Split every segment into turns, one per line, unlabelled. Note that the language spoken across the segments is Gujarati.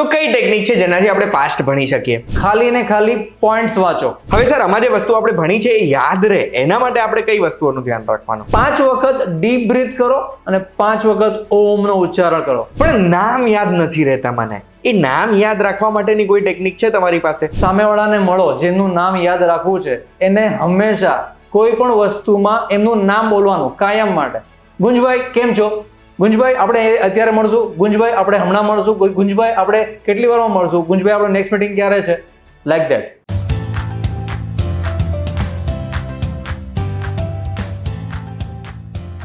તો કઈ ટેકનિક છે જેનાથી આપણે ફાસ્ટ ભણી શકીએ?
ખાલી ને ખાલી પોઈન્ટ્સ વાંચો.
હવે સર આમાં જે વસ્તુ આપણે ભણી છે એ યાદ રહે એના માટે આપણે કઈ વસ્તુઓનું ધ્યાન રાખવાનું?
5 વખત ડીપ બ્રીથ કરો અને 5 વખત ઓમ નો ઉચ્ચારણ કરો.
પણ નામ યાદ નથી રહેતા મને. એ નામ યાદ રાખવા માટેની કોઈ ટેકનિક છે તમારી પાસે?
સામેવાળાને મળો, જેનું નામ યાદ રાખવું છે એને હંમેશા કોઈ પણ વસ્તુમાં એમનું નામ બોલવાનું કાયમ માટે. ગુંજભાઈ કેમ છો? ગુંજભાઈ આપણે અત્યારે મળશું. ગુંજભાઈ આપણે હમણાં મળશું. ગુંજભાઈ આપણે કેટલી વારમાં મળશું? ગુંજભાઈ આપણે નેક્સ્ટ મીટિંગ ક્યારે છે? Like that.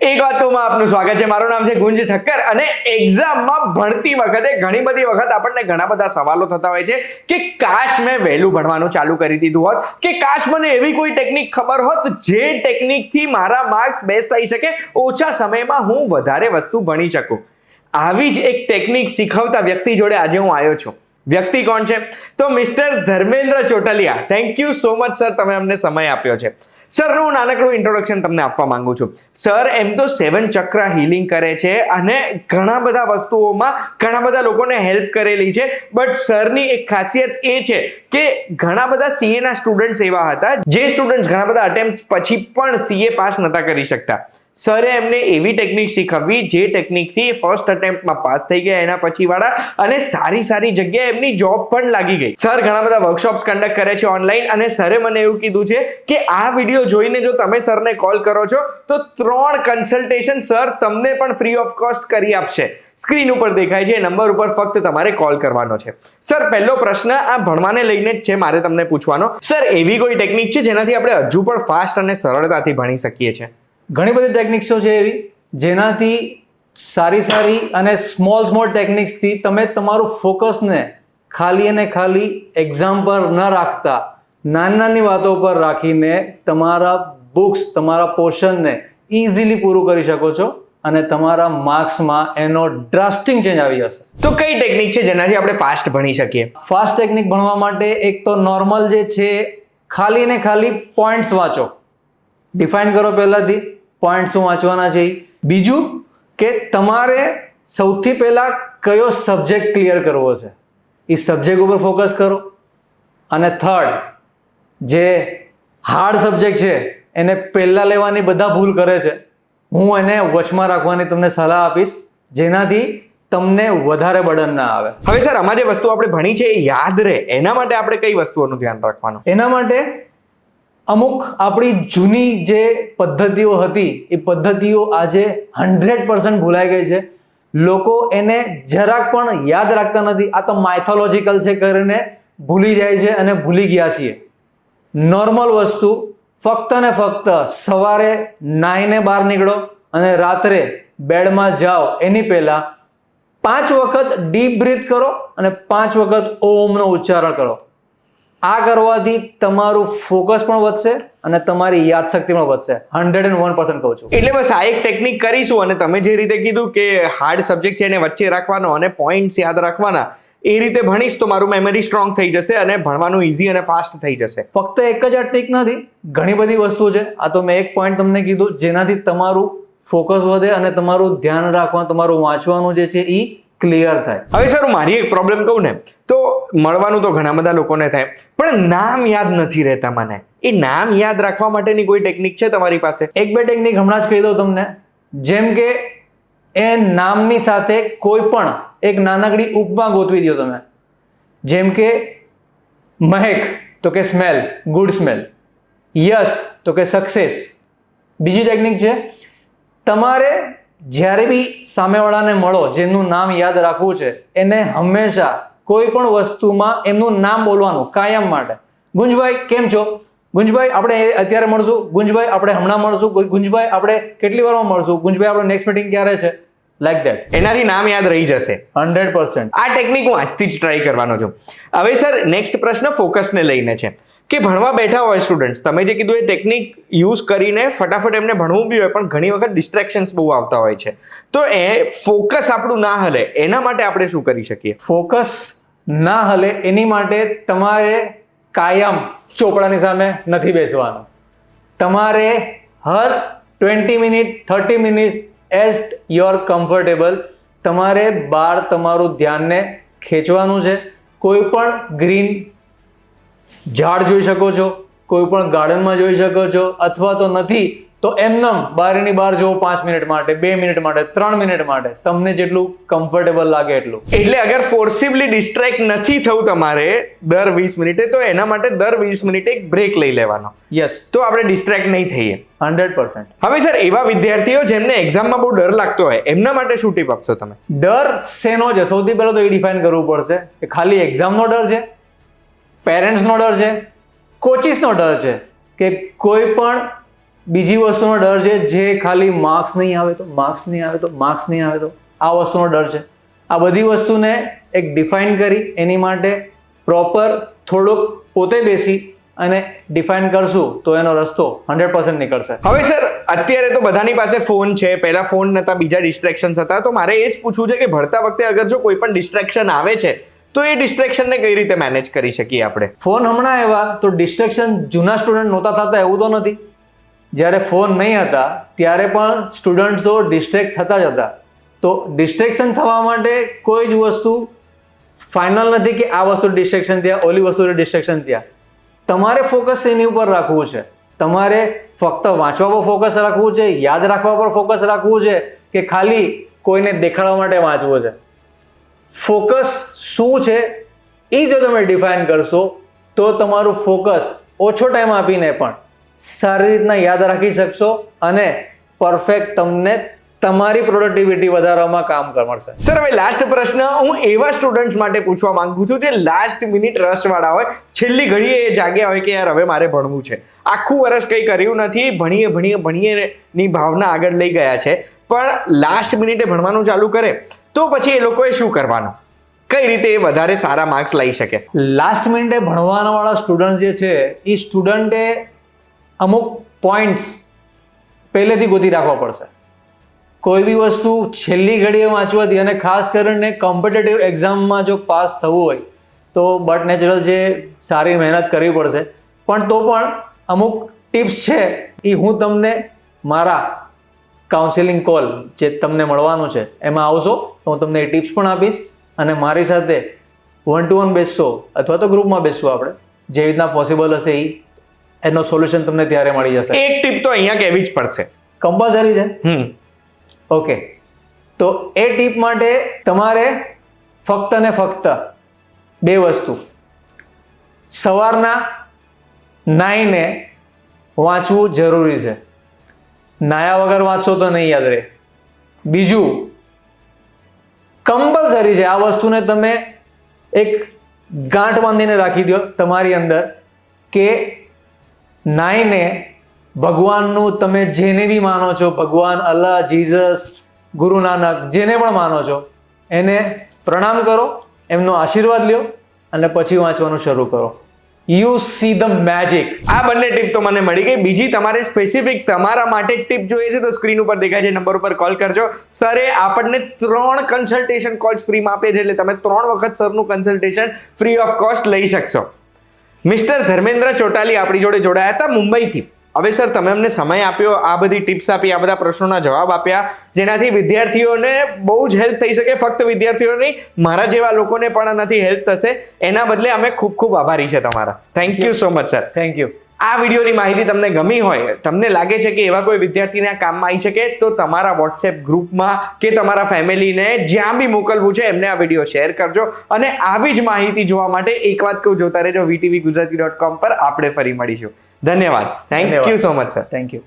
એક વાતમાં આપનું સ્વાગત છે. મારું નામ છે ગુંજ ઠક્કર અને એક્ઝામમાં ભણતી વખતે ઘણી બધી વખત આપણને ઘણા બધા સવાલો થતા હોય છે કે કાશ મેં વહેલું ભણવાનું ચાલુ કરી દીધું હોત, કે કાશ મને એવી કોઈ ટેકનિક ખબર હોત જે ટેકનિકથી મારા માર્ક્સ બેસ્ટ થઈ શકે, ઓછા સમયમાં હું વધારે વસ્તુ ભણી શકું. આવી જ એક ટેકનિક શીખવતા વ્યક્તિ જોડે આજે હું આવ્યો છું. વ્યક્તિ કોણ છે? તો mister Dharmendra Chotaliya. Thank you so much sir, તમે અમને સમય આપ્યો છે. સર હું નાનકડું ઇન્ટ્રોડક્શન તમને આપવા માંગુ છું. સર એમ તો 7 ચક્ર હીલિંગ કરે છે અને ઘણા બધા વસ્તુઓમાં ઘણા બધા લોકોને હેલ્પ કરેલી છે. બટ સરની એક ખાસિયત એ છે કે ઘણા બધા સીએ ના સ્ટુડન્ટ્સ એવા હતા જે સ્ટુડન્ટ્સ ઘણા બધા અટેમ્પ્ટ પછી પણ સીએ પાસ નતા કરી શકતા. સરે એમને એવી ટેકનિક શીખવવી જે ટેકનિકથી ફર્સ્ટ અટેમ્પ્ટમાં પાસ થઈ ગયા, એના પછી વાળા, અને સારી જગ્યાએ એમની જોબ પણ લાગી ગઈ. સર ઘણા બધા વર્કશોપ્સ કન્ડક્ટ કરે છે ઓનલાઈન અને સરે મને એવું કીધું છે કે આ વિડીયો જોઈને જો તમે સરને કોલ કરો છો તો 3 કન્સલ્ટેશન સર તમને પણ ફ્રી ઓફ કોસ્ટ કરી આપશે. સ્ક્રીન ઉપર દેખાય છે એ નંબર ઉપર ફક્ત તમારે કોલ કરવાનો છે. સર પહેલો પ્રશ્ન આ ભણવાને લઈને જ છે મારે તમને પૂછવાનો. સર એવી કોઈ ટેકનિક છે જેનાથી આપણે હજુ પણ ફાસ્ટ અને સરળતાથી ભણી શકીએ છીએ?
ઘણી બધી ટેકનિક્સો છે એવી જેનાથી સારી અને સ્મોલ ટેકનિક્સથી તમે તમારું ફોકસને ખાલી અને ખાલી એક્ઝામ પર ન રાખતા નાની વાતો પર રાખીને તમારા બુક્સ, તમારા પોર્શનને ઇઝીલી પૂરું કરી શકો છો અને તમારા માર્ક્સમાં એનો ડ્રાસ્ટિક ચેન્જ આવી જશે.
તો કઈ ટેકનિક છે જેનાથી આપણે ફાસ્ટ ભણી શકીએ?
ફાસ્ટ ટેકનિક ભણવા માટે એક તો નોર્મલ જે છે ખાલી ને ખાલી પોઈન્ટ્સ વાંચો. ડિફાઇન કરો પહેલાથી પોઈન્ટ શું વાંચવાના છે. બીજું કે તમારે સૌથી પહેલા કયો સબ્જેક્ટ ક્લિયર કરવો છે એ સબ્જેક્ટ ઉપર ફોકસ કરો. અને થર્ડ, જે હાર્ડ સબ્જેક્ટ છે એને પહેલા લેવાની બધા ભૂલ કરે છે, હું એને વચમાં રાખવાની તમને સલાહ આપીશ જેનાથી તમને વધારે બર્ડન ના આવે.
હવે સર આમાં જે વસ્તુ આપણે ભણી છે એ યાદ રહે એના માટે આપણે કઈ વસ્તુઓનું ધ્યાન રાખવાનું?
એના માટે અમુક આપણી જૂની જે પદ્ધતિઓ હતી એ પદ્ધતિઓ આજે 100% ભૂલાઈ ગઈ છે. લોકો એને જરાક પણ યાદ રાખતા નથી. આ તો માઇથોલોજીકલ છે કરીને ભૂલી જાય છે અને ભૂલી ગયા છીએ. નોર્મલ વસ્તુ ફક્ત ને ફક્ત સવારે નાહીને બહાર નીકળો અને રાત્રે બેડમાં જાઓ એની પહેલા 5 વખત ડીપ બ્રીથ કરો અને 5 વખત ઓમનો ઉચ્ચારણ કરો. આ કરવાથી તમારું ફોકસ પણ વધશે અને તમારી યાદશક્તિ પણ વધશે. 101% કહું છું.
એટલે બસ આ એક ટેકનિક કરીશું અને તમે જે રીતે કીધું કે હાર્ડ સબ્જેક્ટ છે એને વચ્ચે રાખવાનો અને પોઈન્ટ્સ યાદ રાખવાના, એ રીતે ભણીશ તો મારું મેમરી સ્ટ્રોંગ થઈ જશે અને ભણવાનું ઈઝી અને ફાસ્ટ થઈ જશે.
ફક્ત એક જ આ ટ્રીક નથી, ઘણી બધી વસ્તુઓ છે. આ તો મેં એક પોઈન્ટ તમને કીધું જેનાથી તમારું ફોકસ વધે અને તમારું ધ્યાન રાખવાનું, તમારું વાંચવાનું જે છે એ ક્લિયર થાય.
હવે સર હું મારી એક પ્રોબ્લેમ કહું ને તો મળવાનું તો ઘણા બધા લોકોને થાય પણ નામ યાદ નથી રહેતા મને. એ નામ યાદ રાખવા માટેની કોઈ ટેકનિક છે તમારી પાસે?
1-2 ટેકનિક હમણાં જ કહી દઉં તમને. જેમ કે એ નામની સાથે કોઈ પણ એક નાનકડી ઉપમા ગોતવી દો તમે. જેમ કે મહેક તો કે સ્મેલ, ગુડ સ્મેલ. યસ તો કે સક્સેસ. બીજી ટેકનિક છે, તમારે જ્યારે બી સામેવાળાને મળો જેનું નામ યાદ રાખવું છે એને હંમેશા કોઈ પણ વસ્તુમાં એમનું નામ બોલવાનું કાયમ માટે. ગુંજભાઈ કેમ છો? ગુંજભાઈ આપણે અત્યારે મળશું. ગુંજભાઈ આપણે હમણાં મળશું. ગુંજભાઈ આપણે કેટલી વારમાં મળશું? ગુંજભાઈ આપણે નેક્સ્ટ મીટિંગ ક્યારે છે? Like that.
એનાથી નામ યાદ રહી જશે
100%.
આ ટેકનિક હું આજથી જ ટ્રાય કરવાનો છું. હવે સર નેક્સ્ટ પ્રશ્ન ફોકસને લઈને છે કે ભણવા બેઠા હોય સ્ટુડન્ટ્સ, તમે જે કીધું એ ટેકનિક યુઝ કરીને ફટાફટ એમને ભણવું બી હોય પણ ઘણી વખત ડિસ્ટ્રેક્શન્સ બહુ આવતા હોય છે, તો એ ફોકસ આપણું ના હલે એના માટે આપણે શું કરી શકીએ?
ફોકસ ના હલે એની માટે તમારે કાયમ ચોપડાની સામે નથી બેસવાનું. તમારે હર 20 minute 30 minute as your comfortable તમારે બહાર તમારું ધ્યાનને ખેંચવાનું છે. કોઈ પણ ગ્રીન ઝાડ જોઈ શકો છો, કોઈ પણ ગાર્ડનમાં જોઈ શકો છો, અથવા તો નથી તો એમનેમ બારીની બહાર જુઓ 5 મિનિટ માટે, 2 મિનિટ માટે, 3 મિનિટ માટે, તમને જેટલું કમ્ફર્ટેબલ લાગે એટલું.
એટલે અગર ફોર્સિબલી ડિસ્ટ્રેક્ટ નથી થવું તમારે દર 20 મિનિટે, તો એના માટે દર 20 મિનિટે એક બ્રેક લઈ લેવાનો.
યસ,
તો આપણે ડિસ્ટ્રેક્ટ નહીં થઈએ.
100%.
હવે સર, એવા વિદ્યાર્થીઓ જેમને એક્ઝામમાં બહુ ડર લાગતો હોય, એમના માટે શું ટીપ આપશો તમે?
ડર શેનો છે? સૌથી પહેલા તો એ ડિફાઇન કરવું પડશે કે ખાલી એક્ઝામનો ડર છે, પેરેન્ટ્સનો ડર છે, કોચિસનો ડર છે, કે કોઈ પણ બીજી વસ્તુનો ડર છે, જે ખાલી માર્ક્સ નહીં આવે તો, માર્ક્સ નહીં આવે તો, માર્ક્સ નહીં આવે તો, આ વસ્તુનો ડર છે. આ બધી વસ્તુને એક ડિફાઇન કરી એની માટે પ્રોપર થોડોક પોતે બેસી અને ડિફાઇન કરશું તો એનો રસ્તો 100% નીકળશે.
હવે સર, અત્યારે તો બધાની પાસે ફોન છે, પહેલા ફોન નતા, બીજા ડિસ્ટ્રેક્શન્સ હતા, તો મારે એ જ પૂછવું છે કે ભણતા વખતે અગર જો કોઈ પણ ડિસ્ટ્રેક્શન આવે છે તો એ ડિસ્ટ્રેક્શનને કઈ રીતે મેનેજ કરી શકીએ આપણે?
ફોન હમણાં આવ્યા તો ડિસ્ટ્રેક્શન જૂના સ્ટુડન્ટ નહોતા થતા એવું તો નથી. જ્યારે ફોન નહીં હતા ત્યારે પણ સ્ટુડન્ટ તો ડિસ્ટ્રેક્ટ થતા જ હતા. તો ડિસ્ટ્રેક્શન થવા માટે કોઈ જ વસ્તુ ફાઇનલ નથી કે આ વસ્તુ ડિસ્ટ્રેક્શન થયા, ઓલી વસ્તુ ડિસ્ટ્રેક્શન થયા. તમારે ફોકસ એની ઉપર રાખવું છે. તમારે ફક્ત વાંચવા પર ફોકસ રાખવું છે, યાદ રાખવા પર ફોકસ રાખવું છે, કે ખાલી કોઈને દેખાડવા માટે વાંચવું છે? ફોકસ શું છે એ જો તમે ડિફાઇન કરશો તો તમારું ફોકસ ઓછો ટાઈમ આપીને પણ સારી રીતના યાદ રાખી શકશો અને પરફેક્ટ તમને તમારી પ્રોડક્ટિવિટી વધારવામાં કામ મળશે.
સર, હવે લાસ્ટ પ્રશ્ન હું એવા સ્ટુડન્ટ્સ માટે પૂછવા માંગુ છું જે લાસ્ટ મિનિટ રશ વાળા હોય, છેલ્લી ઘડીએ એ જાગ્યા હોય કે યાર હવે મારે ભણવું છે, આખું વર્ષ કંઈ કર્યું નથી, ભણીએ ની ભાવના આગળ લઈ ગયા છે, પણ લાસ્ટ મિનિટે ભણવાનું ચાલુ કરે તો પછી એ લોકોએ શું કરવાનું? કઈ રીતે એ વધારે સારા માર્ક્સ લઈ શકે?
લાસ્ટ મિનિટે ભણવાના વાળા સ્ટુડન્ટ જે છે એ સ્ટુડન્ટે અમુક પોઈન્ટ્સ પહેલેથી ગોતી રાખવા પડશે. કોઈ બી વસ્તુ છેલ્લી ઘડીએ વાંચવાથી, અને ખાસ કરીને કોમ્પિટિટિવ એક્ઝામમાં જો પાસ થવું હોય તો બટ નેચરલ જે સારી મહેનત કરવી પડશે. પણ તો પણ અમુક ટિપ્સ છે એ હું તમને મારા કાઉન્સેલિંગ કોલ જે તમને મળવાનું છે એમાં આવશો તો હું તમને એ ટિપ્સ પણ આપીશ, અને મારી સાથે 1-to-1 બેસશો અથવા તો ગ્રુપમાં બેસશું, આપણે જે રીતના પોસિબલ હશે એનો સોલ્યુશન તમને ત્યારે મળી જશે.
એક ટીપ તો અહીંયા કહેવી જ પડશે,
કમ્પલસરી છે. ઓકે, તો એ ટીપ માટે તમારે ફક્ત ને ફક્ત 2 વસ્તુ: સવારના નાહીને વાંચવું જરૂરી છે. નાયા વગર વાંચશો તો નહીં યાદ રહે. બીજું કમ્પલસરી છે, આ વસ્તુને તમે એક ગાંઠ બાંધીને રાખી દો તમારી અંદર કે નાઈને ભગવાનનું, તમે જેને બી માનો છો, ભગવાન, અલ્લાહ, જીસસ, ગુરુ નાનક, જેને પણ માનો છો એને પ્રણામ કરો, એમનો આશીર્વાદ લ્યો અને પછી વાંચવાનું શરૂ કરો. You see the magic.
આ બંને ટીપ તો મને મળી ગઈ. બીજી તમારે સ્પેસિફિક તમારા માટે ટીપ જોઈએ છે તો સ્ક્રીન ઉપર દેખાય છે નંબર ઉપર કોલ કરજો. સરે આપણને 3 કન્સલ્ટેશન કોલ્સ ફ્રીમાં આપે છે, એટલે તમે 3 વખત સરનું કન્સલ્ટેશન ફ્રી ઓફ કોસ્ટ લઈ શકશો. મિસ્ટર ધર્મેન્દ્ર ચોટાલી આપણી જોડે જોડાયા હતા મુંબઈથી. હવે સર, તમે અમને સમય આપ્યો, આ બધી ટિપ્સ આપી, આ બધા પ્રશ્નોના જવાબ આપ્યા, જેનાથી વિદ્યાર્થીઓને બહુ જ હેલ્પ થઈ શકે. ફક્ત વિદ્યાર્થીઓ નહીં, મારા જેવા લોકોને પણ આનાથી હેલ્પ થશે. એના બદલે અમે ખૂબ ખૂબ આભારી છે તમારા. Thank you so much sir.
Thank you.
આ વિડીયોની માહિતી તમને ગમી હોય, તમને લાગે છે કે એવા કોઈ વિદ્યાર્થીને આ કામમાં આવી શકે, તો તમારા વોટ્સએપ ગ્રુપમાં કે તમારા ફેમિલીને જ્યાં બી મોકલવું છે એમને આ વિડીયો શેર કરજો. અને આવી જ માહિતી જોવા માટે એક વાત કહું, જોતા રહેજો VTVGujarati.com પર. આપણે ફરી મળીશું. ધન્યવાદ. Thank you so much sir.
Thank you.